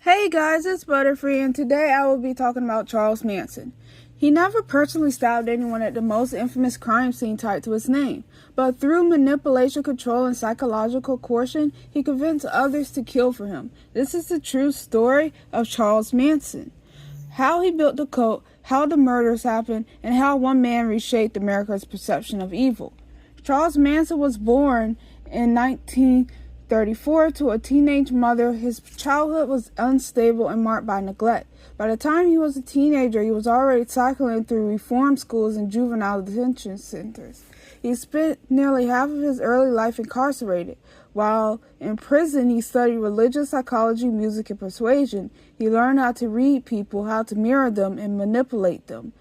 Hey guys, it's Butterfree, and today I will be talking about Charles Manson. He never personally stabbed anyone at the most infamous crime scene tied to his name, but through manipulation, control, and psychological coercion, he convinced others to kill for him. This is the true story of Charles Manson. How he built the cult, how the murders happened, and how one man reshaped America's perception of evil. Charles Manson was born in 1934 to a teenage mother. His childhood was unstable and marked by neglect. By the time he was a teenager, he was already cycling through reform schools and juvenile detention centers. He spent nearly half of his early life incarcerated. While in prison, he studied religious psychology, music, and persuasion. He learned how to read people, how to mirror them, and manipulate them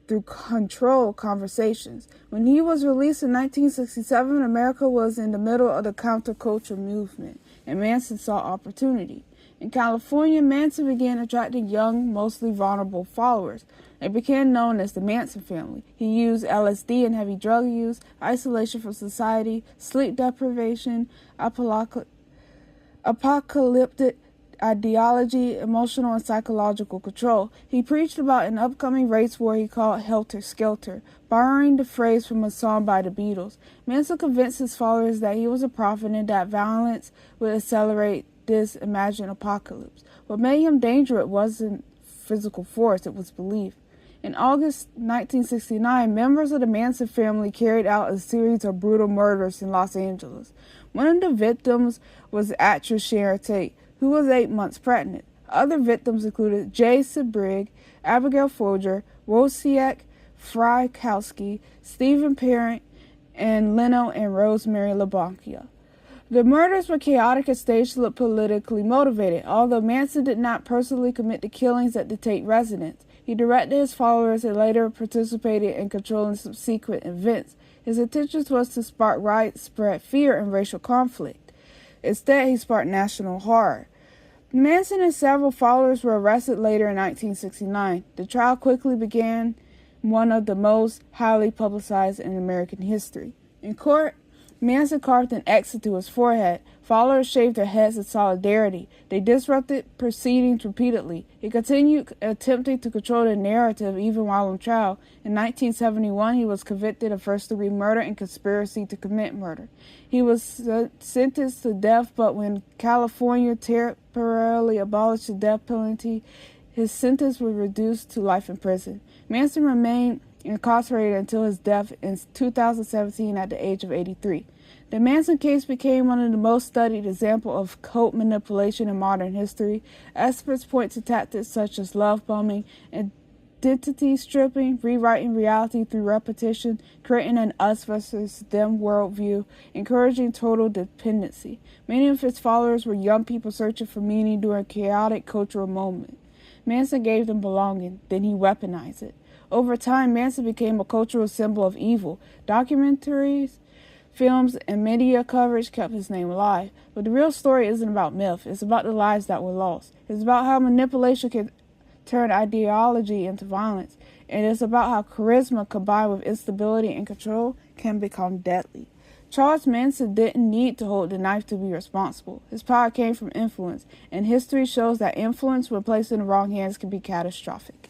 through control conversations. When he was released in 1967, America was in the middle of the counterculture movement, and Manson saw opportunity. In California, Manson began attracting young, mostly vulnerable followers. They became known as the Manson family. He used LSD and heavy drug use, isolation from society, sleep deprivation, apocalyptic ideology, emotional and psychological control. He preached about an upcoming race war he called Helter Skelter, borrowing the phrase from a song by the Beatles. Manson convinced his followers that he was a prophet and that violence would accelerate this imagined apocalypse. What made him dangerous wasn't physical force, it was belief. In August 1969, members of the Manson family carried out a series of brutal murders in Los Angeles. One of the victims was actress Sharon Tate, who was 8 months pregnant. Other victims included Jay Sebrig, Abigail Folger, Wojciech Frykowski, Stephen Parent, and Leno and Rosemary LaBonkia. The murders were chaotic and staged to look politically motivated. Although Manson did not personally commit the killings at the Tate residence, he directed his followers and later participated in controlling subsequent events. His intention was to spark widespread fear and racial conflict. Instead, he sparked national horror. Manson and several followers were arrested later in 1969. The trial quickly became one of the most highly publicized in American history. In court, Manson carved an X into his forehead. Followers shaved their heads in solidarity. They disrupted proceedings repeatedly. He continued attempting to control the narrative even while on trial. In 1971, he was convicted of first-degree murder and conspiracy to commit murder. He was sentenced to death, but when California temporarily abolished the death penalty, his sentence was reduced to life in prison. Manson remained incarcerated until his death in 2017 at the age of 83. The Manson case became one of the most studied examples of cult manipulation in modern history. Experts point to tactics such as love bombing, identity stripping, rewriting reality through repetition, creating an us versus them worldview, encouraging total dependency. Many of his followers were young people searching for meaning during a chaotic cultural moment. Manson gave them belonging, then he weaponized it. Over time, Manson became a cultural symbol of evil. Documentaries, films, and media coverage kept his name alive. But the real story isn't about myth. It's about the lives that were lost. It's about how manipulation can turn ideology into violence. And it's about how charisma combined with instability and control can become deadly. Charles Manson didn't need to hold the knife to be responsible. His power came from influence, and history shows that influence when placed in the wrong hands can be catastrophic.